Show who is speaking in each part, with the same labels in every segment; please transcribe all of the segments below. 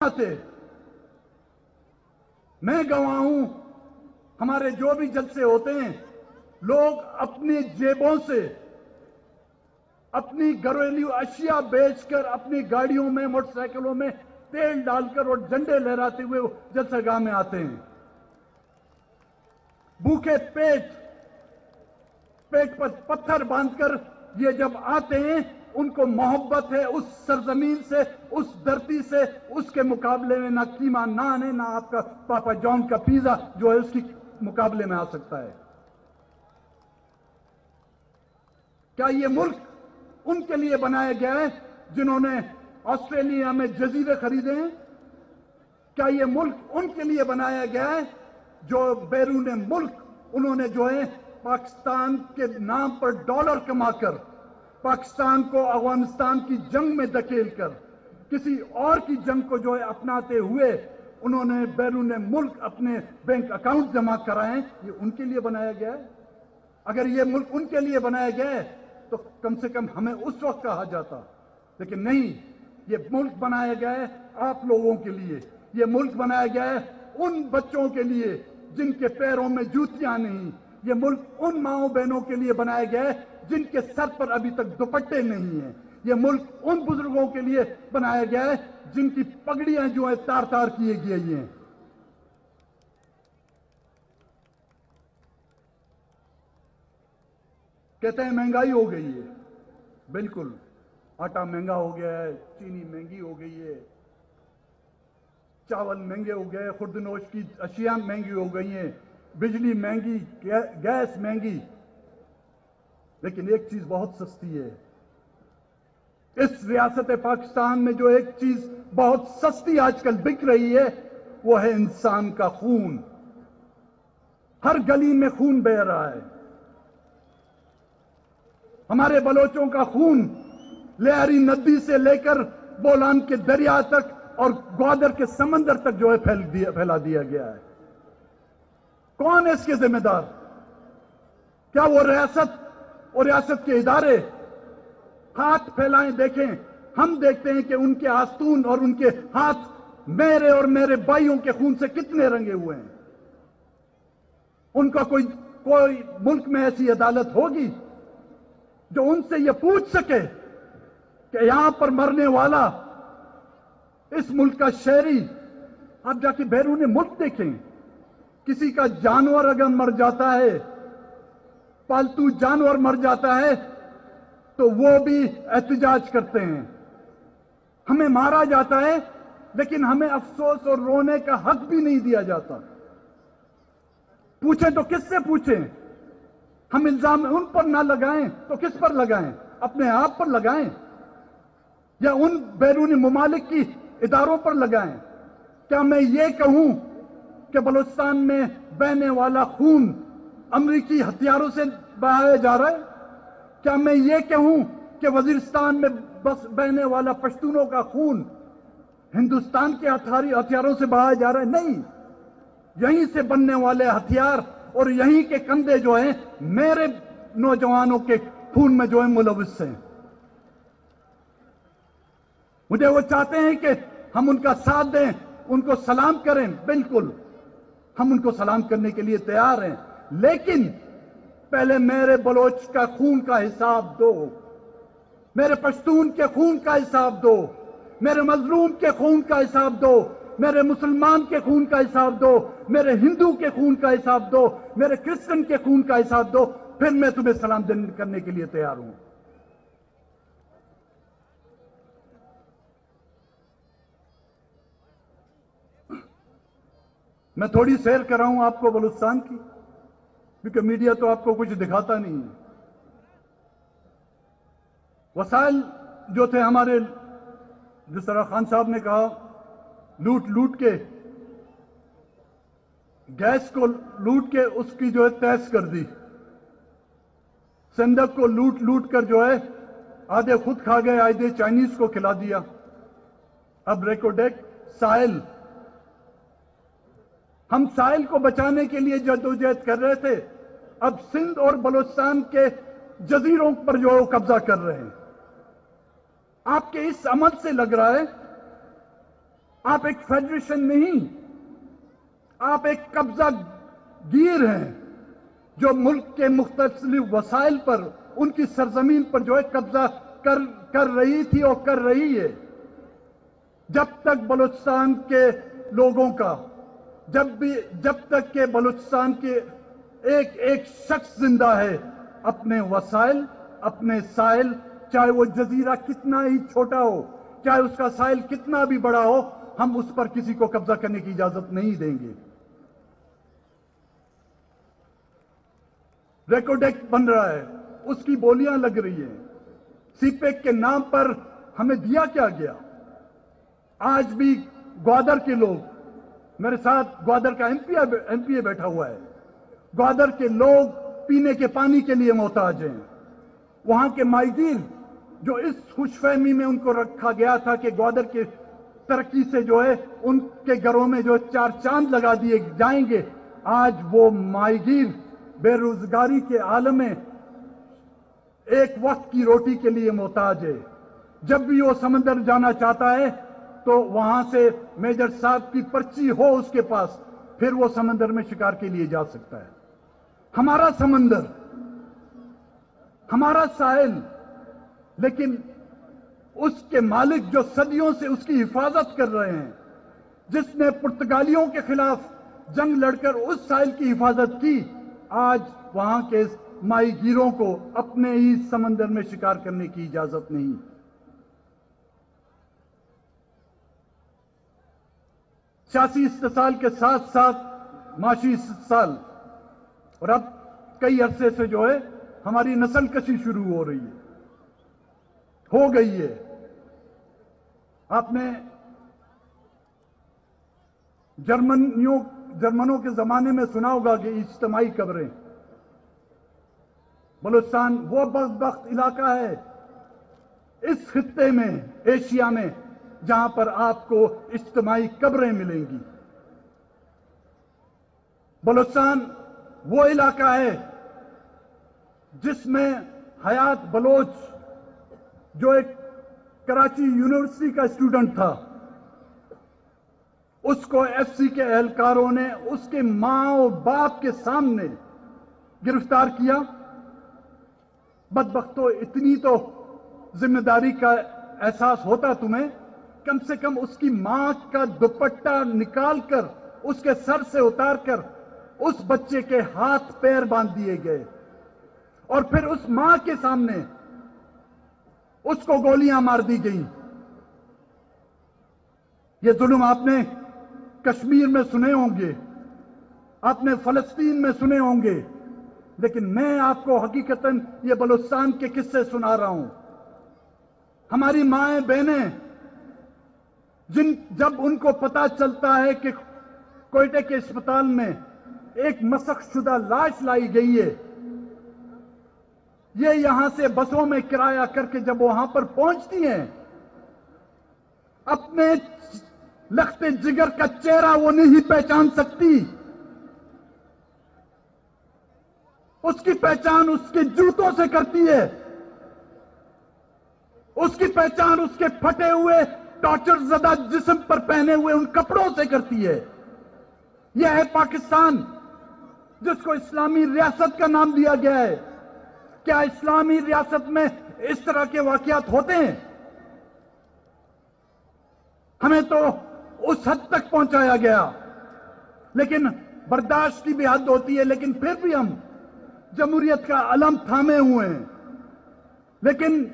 Speaker 1: سے میں گواہ ہوں، ہمارے جو بھی جلسے ہوتے ہیں لوگ اپنی جیبوں سے اپنی گھریلو اشیاء بیچ کر اپنی گاڑیوں میں موٹر سائیکلوں میں تیل ڈال کر اور جھنڈے لہراتے ہوئے جلسہ گاہ میں آتے ہیں. بھوکے پیٹ پر پتھر باندھ کر یہ جب آتے ہیں ان کو محبت ہے اس سرزمین سے، اس دھرتی سے. اس کے مقابلے میں نہ کیما نان ہے، نہ آپ کا پاپا جان کا پیزا جو ہے اس کی مقابلے میں آ سکتا ہے. کیا یہ ملک ان کے لیے بنایا گیا ہے جنہوں نے آسٹریلیا میں جزیرے خریدے ہیں؟ کیا یہ ملک ان کے لیے بنایا گیا ہے جو بیرون ملک انہوں نے جو ہے پاکستان کے نام پر ڈالر کما کر پاکستان کو افغانستان کی جنگ میں دھکیل کر کسی اور کی جنگ کو جو ہے اپناتے ہوئے انہوں نے بیرون ملک اپنے بینک اکاؤنٹ جمع کرائے ہیں؟ یہ ان کے لیے بنایا گیا ہے. اگر یہ ملک ان کے لیے بنایا گیا ہے تو کم سے کم ہمیں اس وقت کہا جاتا. لیکن نہیں، یہ ملک بنایا گیا ہے آپ لوگوں کے لیے. یہ ملک بنایا گیا ہے ان بچوں کے لیے جن کے پیروں میں جوتیاں نہیں. یہ ملک ان ماؤں بہنوں کے لیے بنایا گیا ہے جن کے سر پر ابھی تک دوپٹے نہیں ہیں. یہ ملک ان بزرگوں کے لیے بنایا گیا ہے جن کی پگڑیاں جو ہیں تار تار کیے گئی ہیں. کہتے ہیں مہنگائی ہو گئی ہے. بالکل، آٹا مہنگا ہو گیا ہے، چینی مہنگی ہو گئی ہے، چاول مہنگے ہو گئے، خوردنوش کی اشیاء مہنگی ہو گئی ہیں، بجلی مہنگی، گیس مہنگی. لیکن ایک چیز بہت سستی ہے. اس ریاست پاکستان میں جو ایک چیز بہت سستی آج کل بک رہی ہے وہ ہے انسان کا خون. ہر گلی میں خون بہہ رہا ہے. ہمارے بلوچوں کا خون لہری ندی سے لے کر بولان کے دریا تک اور گوادر کے سمندر تک جو ہے پھیلا دیا گیا ہے. کون ہے اس کے ذمہ دار؟ کیا وہ ریاست اور ریاست کے ادارے؟ ہاتھ پھیلائیں دیکھیں. ہم دیکھتے ہیں کہ ان کے آستون اور ان کے ہاتھ میرے اور میرے بھائیوں کے خون سے کتنے رنگے ہوئے ہیں. ان کا کوئی ملک میں ایسی عدالت ہوگی جو ان سے یہ پوچھ سکے کہ یہاں پر مرنے والا اس ملک کا شہری؟ آپ جا کے بیرون ملک دیکھیں، کسی کا جانور اگر مر جاتا ہے، پالتو جانور مر جاتا ہے تو وہ بھی احتجاج کرتے ہیں. ہمیں مارا جاتا ہے لیکن ہمیں افسوس اور رونے کا حق بھی نہیں دیا جاتا. پوچھیں تو کس سے پوچھیں؟ ہم الزام ان پر نہ لگائیں تو کس پر لگائیں؟ اپنے آپ پر لگائیں یا ان بیرونی ممالک کی اداروں پر لگائیں. کیا میں یہ کہوں کہ بلوچستان میں بہنے والا خون امریکی ہتھیاروں سے بہایا جا رہا ہے؟ کیا میں یہ کہوں کہ وزیرستان میں بس بہنے والا پشتونوں کا خون ہندوستان کے ہتھیاروں سے بہایا جا رہا ہے؟ نہیں، یہیں سے بننے والے ہتھیار اور یہیں کے کندھے جو ہیں میرے نوجوانوں کے خون میں جو ہے ملوث ہیں. مجھے وہ چاہتے ہیں کہ ہم ان کا ساتھ دیں، ان کو سلام کریں. بالکل، ہم ان کو سلام کرنے کے لیے تیار ہیں، لیکن پہلے میرے بلوچ کا خون کا حساب دو، میرے پشتون کے خون کا حساب دو، میرے مظلوم کے خون کا حساب دو، میرے مسلمان کے خون کا حساب دو، میرے ہندو کے خون کا حساب دو، میرے کرسچن کے خون کا حساب دو. پھر میں تمہیں سلام کرنے کے لیے تیار ہوں. میں تھوڑی سیر کر رہا ہوں آپ کو بلوچستان کی، کیونکہ میڈیا تو آپ کو کچھ دکھاتا نہیں ہے. وسائل جو تھے ہمارے، جس طرح خان صاحب نے کہا، لوٹ کے گیس کو لوٹ کے اس کی جو ہے تیس کر دی. سندک کو لوٹ کر جو ہے آدھے خود کھا گئے، آدھے چائنیز کو کھلا دیا. اب ریکوڈیک ساحل، ہم ساحل کو بچانے کے لیے جدوجہد کر رہے تھے، اب سندھ اور بلوچستان کے جزیروں پر جو ہے قبضہ کر رہے ہیں. آپ کے اس عمل سے لگ رہا ہے آپ ایک فیڈریشن نہیں، آپ ایک قبضہ گیر ہیں جو ملک کے مختلف وسائل پر، ان کی سرزمین پر جو ہے قبضہ کر رہی تھی اور کر رہی ہے۔ جب تک بلوچستان کے لوگوں کا، جب تک کہ بلوچستان کے ایک شخص زندہ ہے، اپنے وسائل، اپنے ساحل، چاہے وہ جزیرہ کتنا ہی چھوٹا ہو، چاہے اس کا ساحل کتنا بھی بڑا ہو، ہم اس پر کسی کو قبضہ کرنے کی اجازت نہیں دیں گے۔ ریکارڈ ایکٹ بن رہا ہے، اس کی بولیاں لگ رہی ہیں، سی پیک کے نام پر ہمیں دیا کیا گیا؟ آج بھی گوادر کے لوگ، میرے ساتھ گوادر کا ایم پی اے بیٹھا ہوا ہے، گوادر کے لوگ پینے کے پانی کے لیے محتاج ہیں۔ وہاں کے ماہی گیر جو اس خوش فہمی میں ان کو رکھا گیا تھا کہ گوادر کے ترقی سے جو ہے ان کے گھروں میں جو 4 چاند لگا دیے جائیں گے، آج وہ ماہی گیر بے روزگاری کے عالم میں ایک وقت کی روٹی کے لیے محتاج ہے۔ جب بھی وہ سمندر جانا چاہتا ہے تو وہاں سے میجر صاحب کی پرچی ہو اس کے پاس، پھر وہ سمندر میں شکار کے لیے جا سکتا ہے۔ ہمارا سمندر، ہمارا ساحل، لیکن اس کے مالک جو صدیوں سے اس کی حفاظت کر رہے ہیں، جس نے پرتگالیوں کے خلاف جنگ لڑ کر اس ساحل کی حفاظت کی، آج وہاں کے ماہی گیروں کو اپنے ہی سمندر میں شکار کرنے کی اجازت نہیں۔ 86 استحصال کے ساتھ ساتھ معاشی استحصال، اور اب کئی عرصے سے جو ہے ہماری نسل کشی شروع ہو رہی ہے، ہو گئی ہے۔ آپ نے جرمنوں کے زمانے میں سنا ہوگا کہ اجتماعی قبریں۔ بلوچستان وہ بدبخت علاقہ ہے اس خطے میں، ایشیا میں، جہاں پر آپ کو اجتماعی قبریں ملیں گی۔ بلوچستان وہ علاقہ ہے جس میں حیات بلوچ، جو ایک کراچی یونیورسٹی کا اسٹوڈنٹ تھا، اس کو ایف سی کے اہلکاروں نے اس کے ماں و باپ کے سامنے گرفتار کیا۔ بدبختو، اتنی تو ذمہ داری کا احساس ہوتا تمہیں، کم سے کم اس کی ماں کا دوپٹہ نکال کر، اس کے سر سے اتار کر اس بچے کے ہاتھ پیر باندھ دیے گئے، اور پھر اس ماں کے سامنے اس کو گولیاں مار دی گئیں۔ یہ ظلم آپ نے کشمیر میں سنے ہوں گے، آپ نے فلسطین میں سنے ہوں گے، لیکن میں آپ کو حقیقتاً یہ بلوچستان کے قصے سنا رہا ہوں۔ ہماری مائیں بہنیں، جب ان کو پتا چلتا ہے کہ کوئٹہ کے اسپتال میں ایک مسخ شدہ لاش لائی گئی ہے، یہ یہاں سے بسوں میں کرایہ کر کے جب وہاں پر پہنچتی ہیں، اپنے لخت جگر کا چہرہ وہ نہیں پہچان سکتی۔ اس کی پہچان اس کے جوتوں سے کرتی ہے، اس کی پہچان اس کے پھٹے ہوئے ٹارچر زدہ جسم پر پہنے ہوئے ان کپڑوں سے کرتی ہے۔ یہ ہے پاکستان، جس کو اسلامی ریاست کا نام دیا گیا ہے۔ کیا اسلامی ریاست میں اس طرح کے واقعات ہوتے ہیں؟ ہمیں تو اس حد تک پہنچایا گیا، لیکن برداشت کی بھی حد ہوتی ہے، لیکن پھر بھی ہم جمہوریت کا علم تھامے ہوئے ہیں۔ لیکن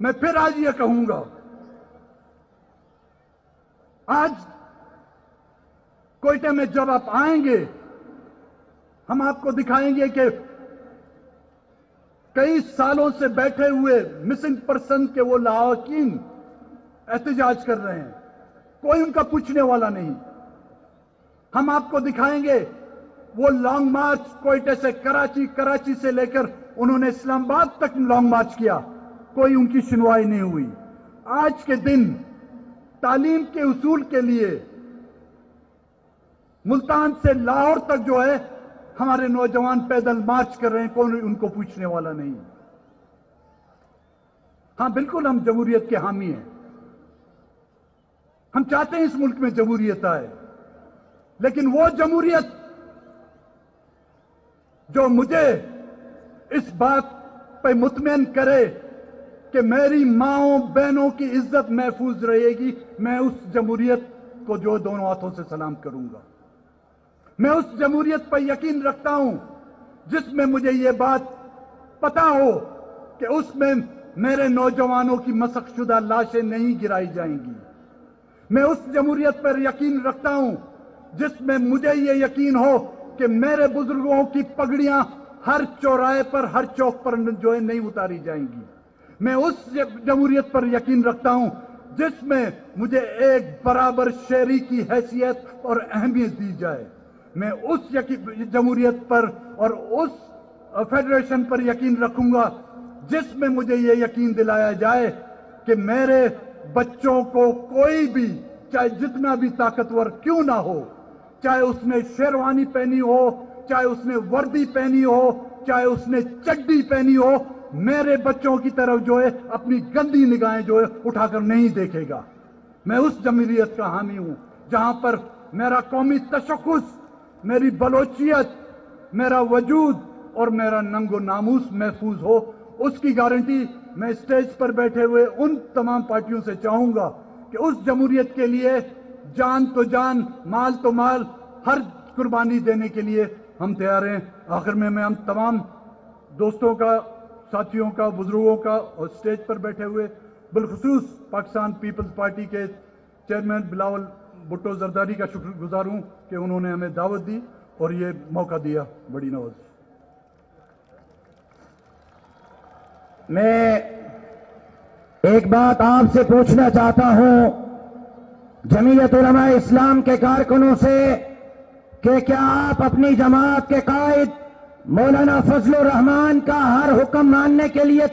Speaker 1: میں پھر آج یہ کہوں گا، آج کوئٹہ میں جب آپ آئیں گے، ہم آپ کو دکھائیں گے کہ کئی سالوں سے بیٹھے ہوئے مسنگ پرسن کے وہ لاحقین احتجاج کر رہے ہیں، کوئی ان کا پوچھنے والا نہیں۔ ہم آپ کو دکھائیں گے وہ لانگ مارچ کوئٹہ سے کراچی، کراچی سے لے کر انہوں نے اسلام آباد تک لانگ مارچ کیا، کوئی ان کی سنوائی نہیں ہوئی۔ آج کے دن تعلیم کے حصول کے لیے ملتان سے لاہور تک جو ہے ہمارے نوجوان پیدل مارچ کر رہے ہیں، کوئی ان کو پوچھنے والا نہیں۔ ہاں بالکل ہم جمہوریت کے حامی ہیں، ہم چاہتے ہیں اس ملک میں جمہوریت آئے، لیکن وہ جمہوریت جو مجھے اس بات پہ مطمئن کرے کہ میری ماؤں بہنوں کی عزت محفوظ رہے گی، میں اس جمہوریت کو جو دونوں ہاتھوں سے سلام کروں گا۔ میں اس جمہوریت پر یقین رکھتا ہوں جس میں مجھے یہ بات پتا ہو کہ اس میں میرے نوجوانوں کی مسخ شدہ لاشیں نہیں گرائی جائیں گی۔ میں اس جمہوریت پر یقین رکھتا ہوں جس میں مجھے یہ یقین ہو کہ میرے بزرگوں کی پگڑیاں ہر چوراہے پر، ہر چوک پر جو ہے نہیں اتاری جائیں گی۔ میں اس جمہوریت پر یقین رکھتا ہوں جس میں مجھے ایک برابر شہری کی حیثیت اور اہمیت دی جائے۔ میں اس جمہوریت پر اور اس فیڈریشن پر یقین رکھوں گا جس میں مجھے یہ یقین دلایا جائے کہ میرے بچوں کو کوئی بھی، چاہے جتنا بھی طاقتور کیوں نہ ہو، چاہے اس نے شیروانی پہنی ہو، چاہے اس نے وردی پہنی ہو، چاہے اس نے چڈی پہنی ہو، میرے بچوں کی طرف جو ہے اپنی گندی نگاہیں جو ہے اٹھا کر نہیں دیکھے گا۔ میں اس جمہوریت کا حامی ہوں جہاں پر میرا قومی تشخص، میری بلوچیت، میرا وجود اور میرا ننگ و ناموس محفوظ ہو۔ اس کی گارنٹی میں اسٹیج پر بیٹھے ہوئے ان تمام پارٹیوں سے چاہوں گا کہ اس جمہوریت کے لیے جان تو جان، مال تو مال، ہر قربانی دینے کے لیے ہم تیار ہیں۔ آخر میں ہم تمام دوستوں کا، ساتھیوں کا، بزرگوں کا اور اسٹیج پر بیٹھے ہوئے بالخصوص پاکستان پیپلز پارٹی کے چیئرمین بلاول بھٹو زرداری کا شکر گزار ہوں کہ انہوں نے ہمیں دعوت دی اور یہ موقع دیا۔ بڑی نواز۔
Speaker 2: میں ایک بات آپ سے پوچھنا چاہتا ہوں جمعیت علماء اسلام کے کارکنوں سے کہ کیا آپ اپنی جماعت کے قائد مولانا فضل الرحمان کا ہر حکم ماننے کے لیے